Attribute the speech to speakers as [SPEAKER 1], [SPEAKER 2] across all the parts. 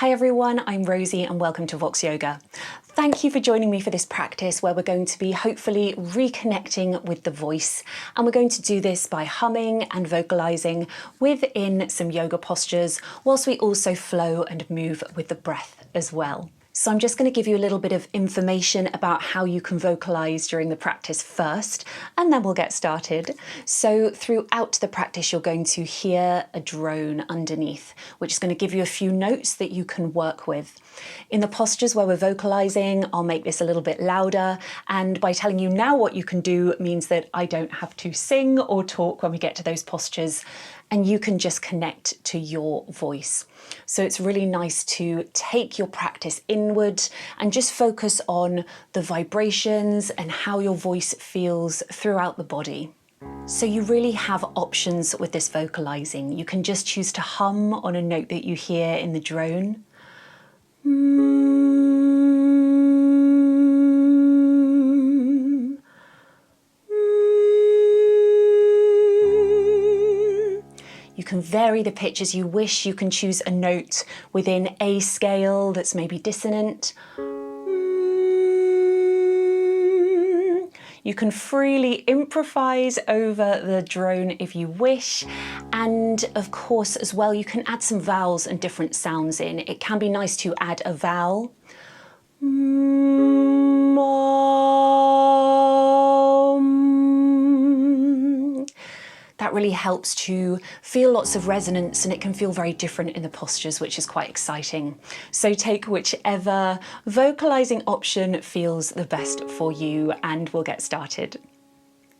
[SPEAKER 1] Hi everyone, I'm Rosie and welcome to Vox Yoga. Thank you for joining me for this practice where we're going to be hopefully reconnecting with the voice, and we're going to do this by humming and vocalizing within some yoga postures whilst we also flow and move with the breath as well. So I'm just going to give you a little bit of information about how you can vocalize during the practice first, and then we'll get started. So throughout the practice, you're going to hear a drone underneath, which is going to give you a few notes that you can work with. In the postures where we're vocalizing, I'll make this a little bit louder, and by telling you now what you can do means that I don't have to sing or talk when we get to those postures, and you can just connect to your voice. So it's really nice to take your practice inward and just focus on the vibrations and how your voice feels throughout the body. So you really have options with this vocalizing. You can just choose to hum on a note that you hear in the drone. You can vary the pitch as you wish. You can choose a note within a scale that's maybe dissonant. You can freely improvise over the drone if you wish. And of course, as well, you can add some vowels and different sounds in. It can be nice to add a vowel. That really helps to feel lots of resonance, and it can feel very different in the postures, which is quite exciting. So take whichever vocalizing option feels the best for you, and we'll get started.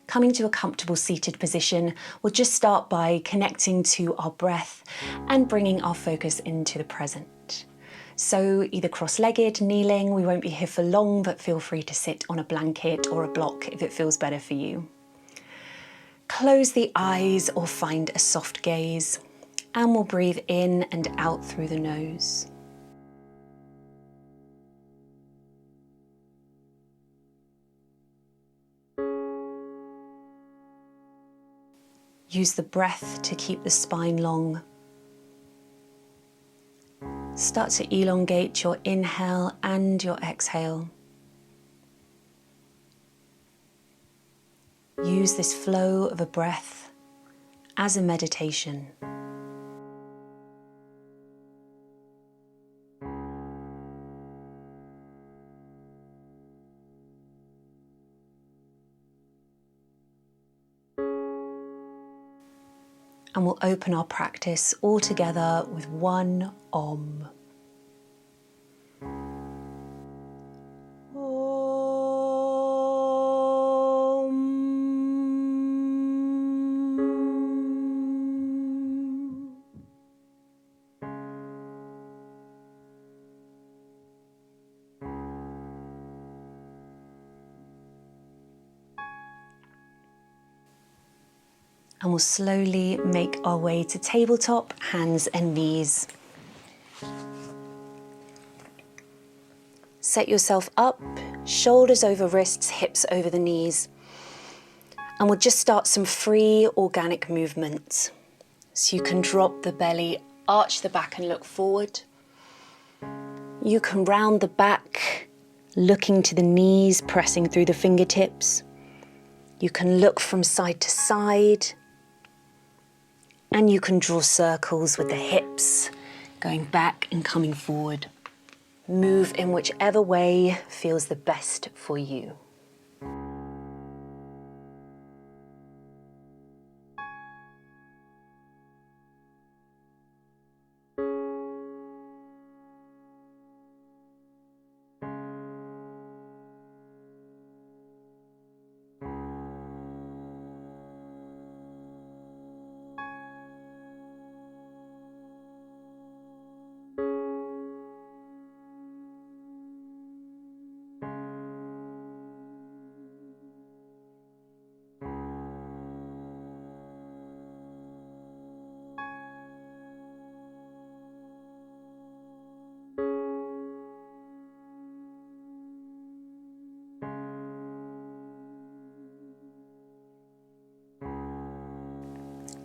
[SPEAKER 1] Coming to a comfortable seated position, we'll just start by connecting to our breath and bringing our focus into the present. So either cross-legged, kneeling, we won't be here for long, but feel free to sit on a blanket or a block if it feels better for you. Close the eyes or find a soft gaze, and we'll breathe in and out through the nose. Use the breath to keep the spine long. Start to elongate your inhale and your exhale. Use this flow of a breath as a meditation. And we'll open our practice all together with one Om. And we'll slowly make our way to tabletop, hands and knees. Set yourself up, shoulders over wrists, hips over the knees. And we'll just start some free organic movements. So you can drop the belly, arch the back and look forward. You can round the back, looking to the knees, pressing through the fingertips. You can look from side to side. And you can draw circles with the hips, going back and coming forward. Move in whichever way feels the best for you.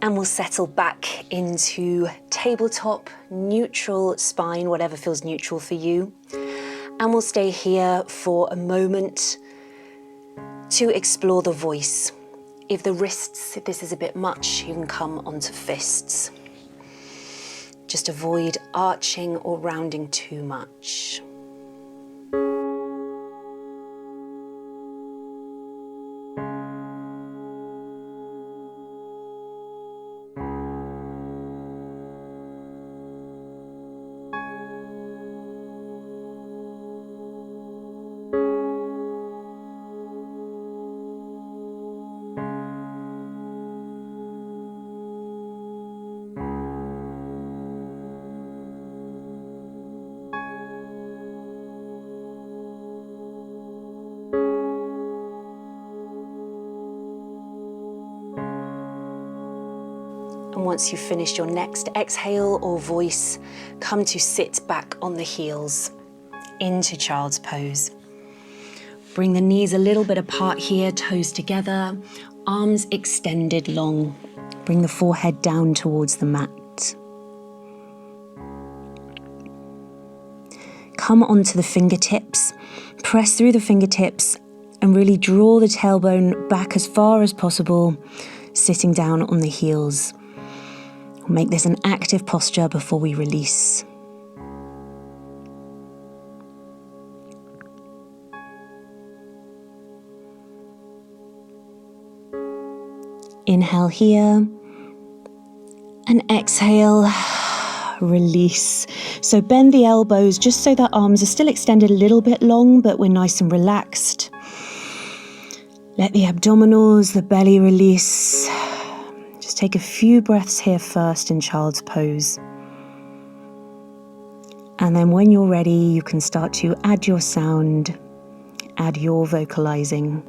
[SPEAKER 1] And we'll settle back into tabletop, neutral spine, whatever feels neutral for you. And we'll stay here for a moment to explore the voice. If the wrists, if this is a bit much, you can come onto fists. Just avoid arching or rounding too much. And once you've finished your next exhale or voice, come to sit back on the heels into child's pose. Bring the knees a little bit apart here, toes together, arms extended long. Bring the forehead down towards the mat. Come onto the fingertips, press through the fingertips and really draw the tailbone back as far as possible, sitting down on the heels. Make this an active posture before we release. Inhale here and exhale, release. So bend the elbows just so the arms are still extended a little bit long, but we're nice and relaxed. Let the abdominals, the belly release. Just take a few breaths here first in child's pose. And then when you're ready, you can start to add your sound, add your vocalizing.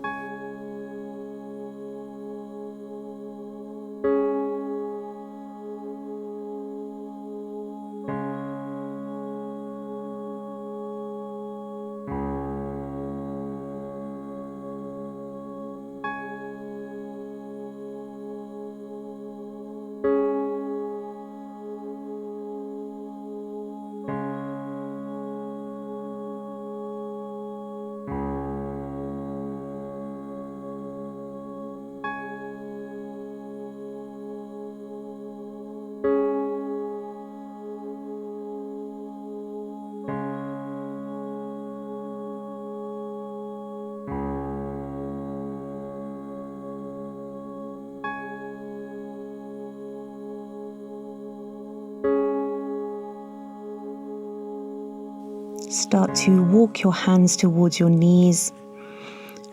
[SPEAKER 1] Start to walk your hands towards your knees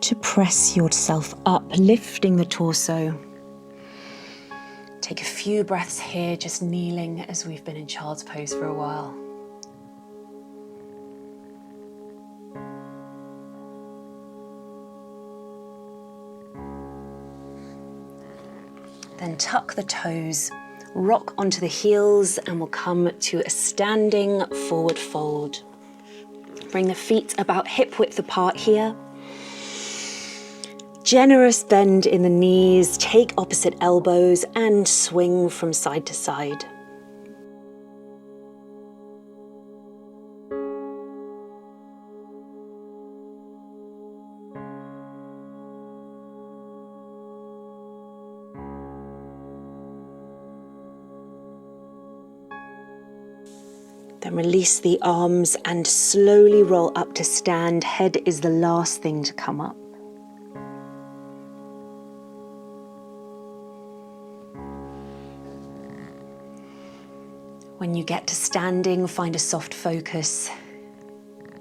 [SPEAKER 1] to press yourself up, lifting the torso. Take a few breaths here, just kneeling as we've been in child's pose for a while. Then tuck the toes, rock onto the heels, and we'll come to a standing forward fold. Bring the feet about hip width apart here. Generous bend in the knees, take opposite elbows and swing from side to side. Then release the arms and slowly roll up to stand. Head is the last thing to come up. When you get to standing, find a soft focus.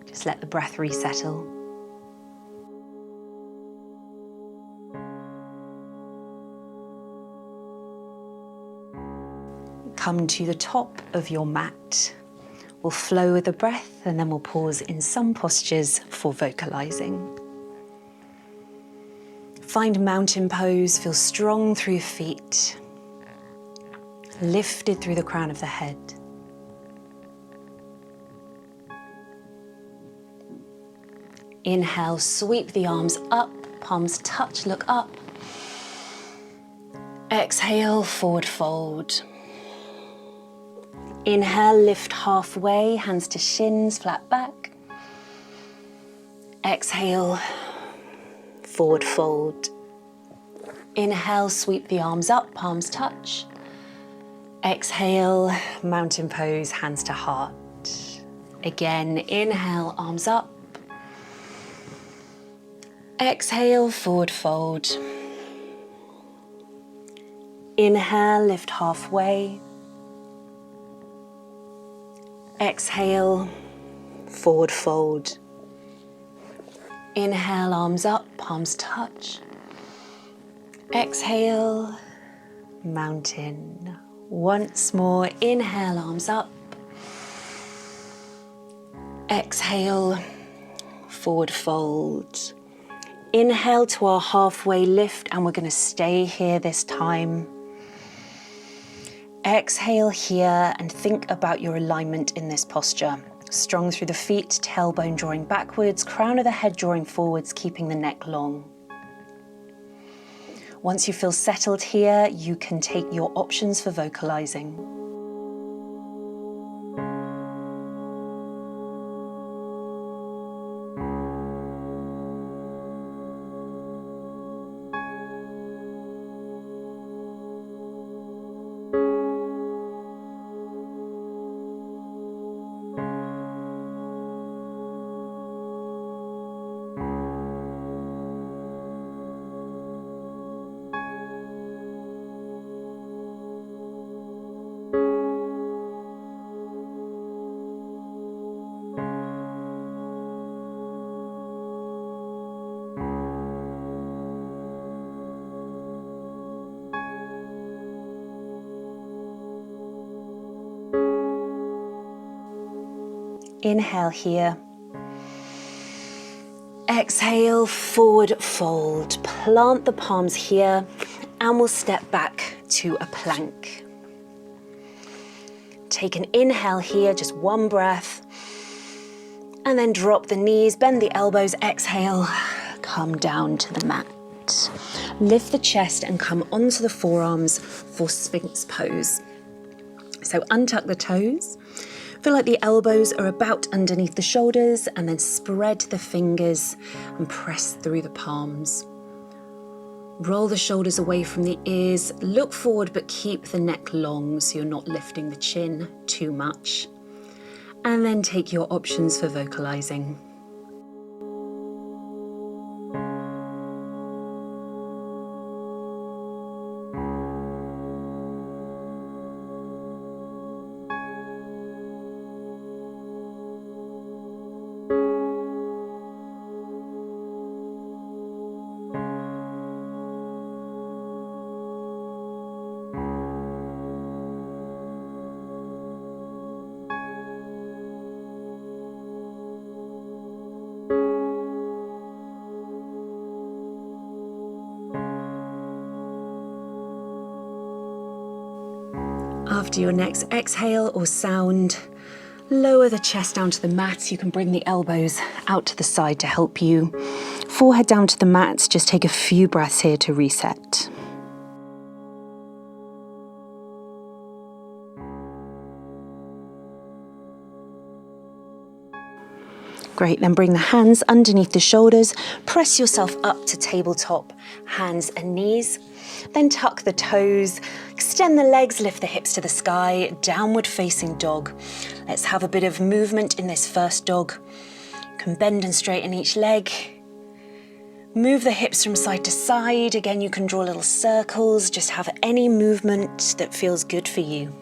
[SPEAKER 1] Just let the breath resettle. Come to the top of your mat. We'll flow with the breath and then we'll pause in some postures for vocalizing. Find mountain pose, feel strong through your feet, lifted through the crown of the head. Inhale, sweep the arms up, palms touch, look up. Exhale, forward fold. Inhale, lift halfway, hands to shins, flat back. Exhale, forward fold. Inhale, sweep the arms up, palms touch. Exhale, mountain pose, hands to heart. Again, inhale, arms up. Exhale, forward fold. Inhale, lift halfway. Exhale, forward fold. Inhale, arms up, palms touch. Exhale, mountain. Once more, inhale, arms up. Exhale, forward fold. Inhale to our halfway lift, and we're going to stay here this time. Exhale here and think about your alignment in this posture. Strong through the feet, tailbone drawing backwards, crown of the head drawing forwards, keeping the neck long. Once you feel settled here, you can take your options for vocalizing. Inhale here. Exhale, forward fold. Plant the palms here and we'll step back to a plank. Take an inhale here, just one breath. And then drop the knees, bend the elbows, exhale, come down to the mat. Lift the chest and come onto the forearms for Sphinx pose. So untuck the toes. Feel like the elbows are about underneath the shoulders, and then spread the fingers and press through the palms. Roll the shoulders away from the ears, look forward but keep the neck long so you're not lifting the chin too much. And then take your options for vocalizing. After your next exhale or sound, lower the chest down to the mat. You can bring the elbows out to the side to help you. Forehead down to the mat. Just take a few breaths here to reset. Great, then bring the hands underneath the shoulders. Press yourself up to tabletop, hands and knees. Then tuck the toes, extend the legs, lift the hips to the sky, downward facing dog. Let's have a bit of movement in this first dog. You can bend and straighten each leg. Move the hips from side to side. Again, you can draw little circles. Just have any movement that feels good for you.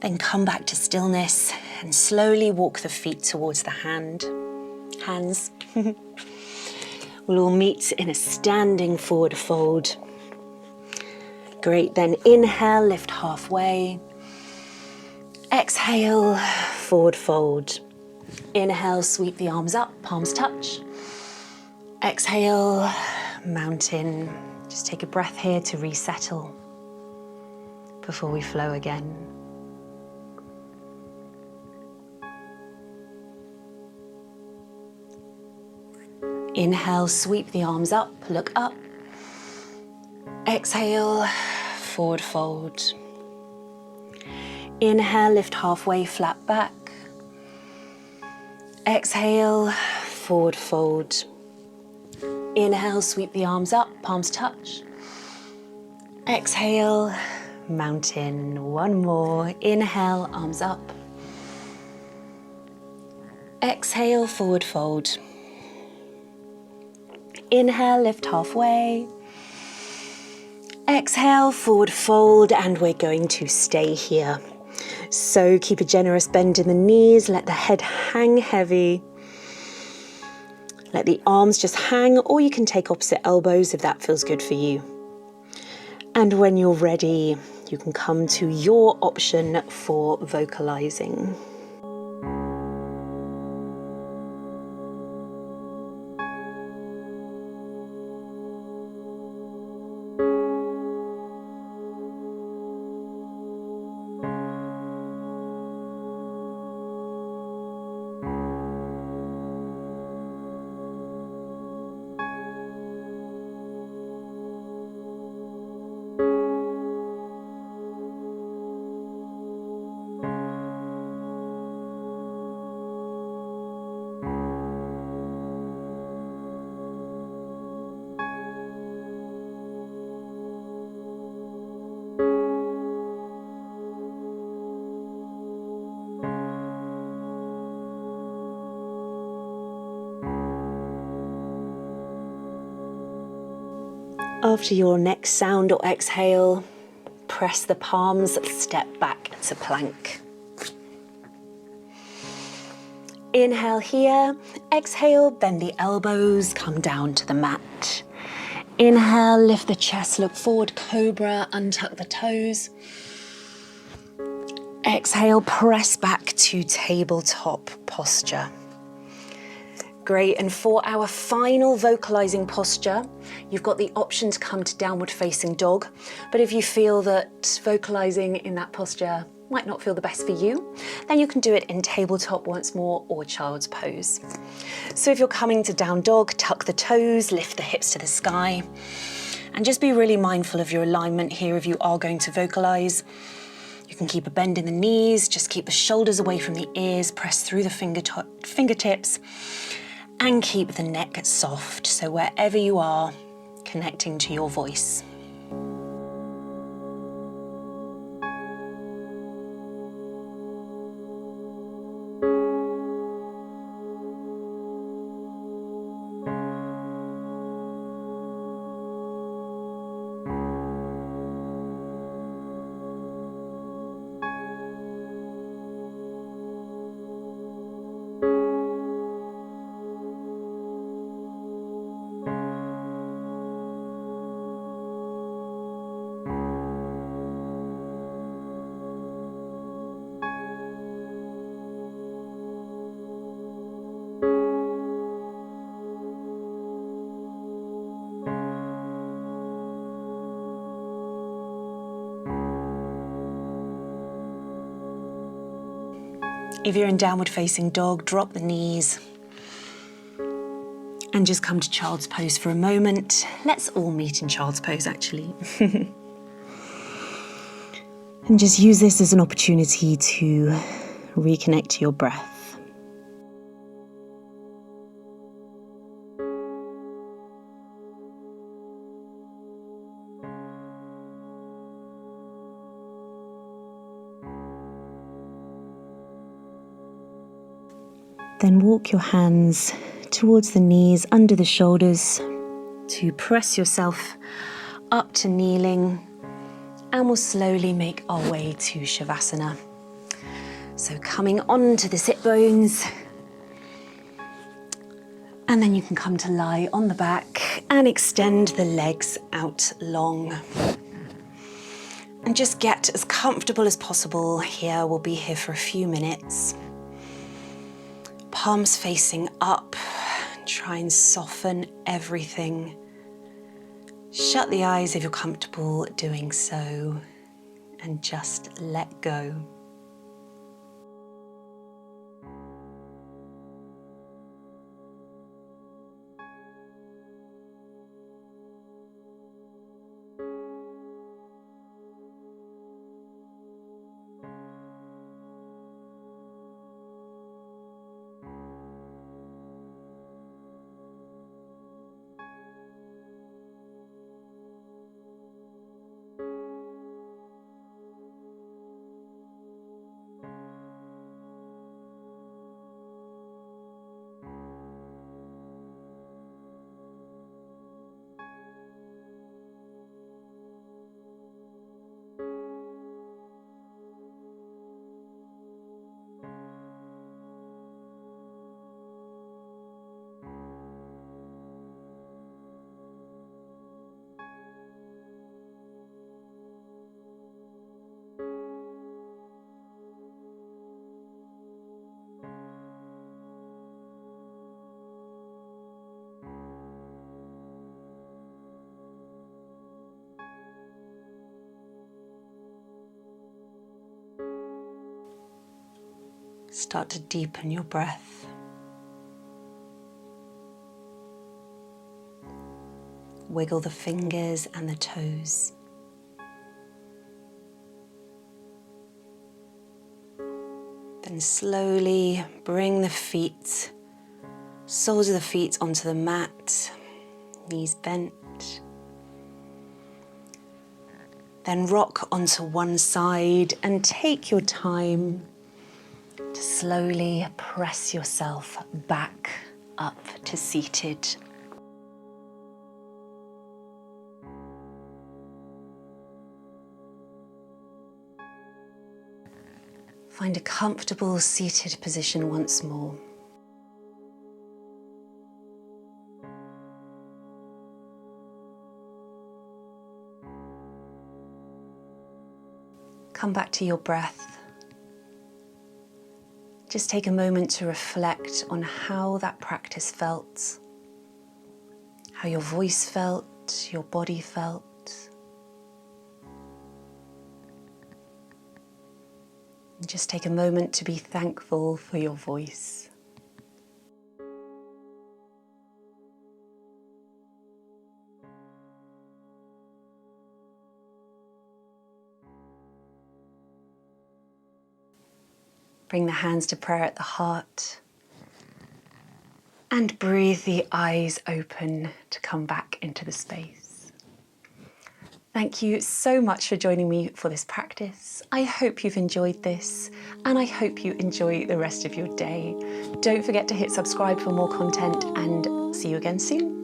[SPEAKER 1] Then come back to stillness and slowly walk the feet towards the hands. We'll all meet in a standing forward fold. Great, then inhale, lift halfway. Exhale, forward fold. Inhale, sweep the arms up, palms touch. Exhale, mountain. Just take a breath here to resettle before we flow again. Inhale, sweep the arms up, look up. Exhale, forward fold. Inhale, lift halfway, flat back. Exhale, forward fold. Inhale, sweep the arms up, palms touch. Exhale, mountain. One more. Inhale, arms up. Exhale, forward fold. Inhale, lift halfway. Exhale, forward fold, and we're going to stay here. So keep a generous bend in the knees, let the head hang heavy. Let the arms just hang, or you can take opposite elbows if that feels good for you. And when you're ready, you can come to your option for vocalizing. After your next sound or exhale, press the palms, step back to plank. Inhale here, exhale, bend the elbows, come down to the mat. Inhale, lift the chest, look forward, cobra, untuck the toes. Exhale, press back to tabletop posture. Great, and for our final vocalizing posture, you've got the option to come to downward facing dog, but if you feel that vocalizing in that posture might not feel the best for you, then you can do it in tabletop once more or child's pose. So if you're coming to down dog, tuck the toes, lift the hips to the sky, and just be really mindful of your alignment here if you are going to vocalize. You can keep a bend in the knees, just keep the shoulders away from the ears, press through the fingertips, and keep the neck soft, so wherever you are, connecting to your voice. If you're in downward facing dog, drop the knees and just come to child's pose for a moment. Let's all meet in child's pose, actually. And just use this as an opportunity to reconnect to your breath. Then walk your hands towards the knees, under the shoulders, to press yourself up to kneeling, and we'll slowly make our way to Savasana. So coming onto the sit bones, and then you can come to lie on the back and extend the legs out long. And just get as comfortable as possible here. We'll be here for a few minutes. Palms facing up. Try and soften everything. Shut the eyes if you're comfortable doing so, and just let go. Start to deepen your breath. Wiggle the fingers and the toes. Then slowly bring the feet, soles of the feet onto the mat, knees bent. Then rock onto one side and take your time to slowly press yourself back up to seated. Find a comfortable seated position once more. Come back to your breath. Just take a moment to reflect on how that practice felt, how your voice felt, your body felt. And just take a moment to be thankful for your voice. Bring the hands to prayer at the heart and breathe the eyes open to come back into the space. Thank you so much for joining me for this practice. I hope you've enjoyed this and I hope you enjoy the rest of your day. Don't forget to hit subscribe for more content and see you again soon.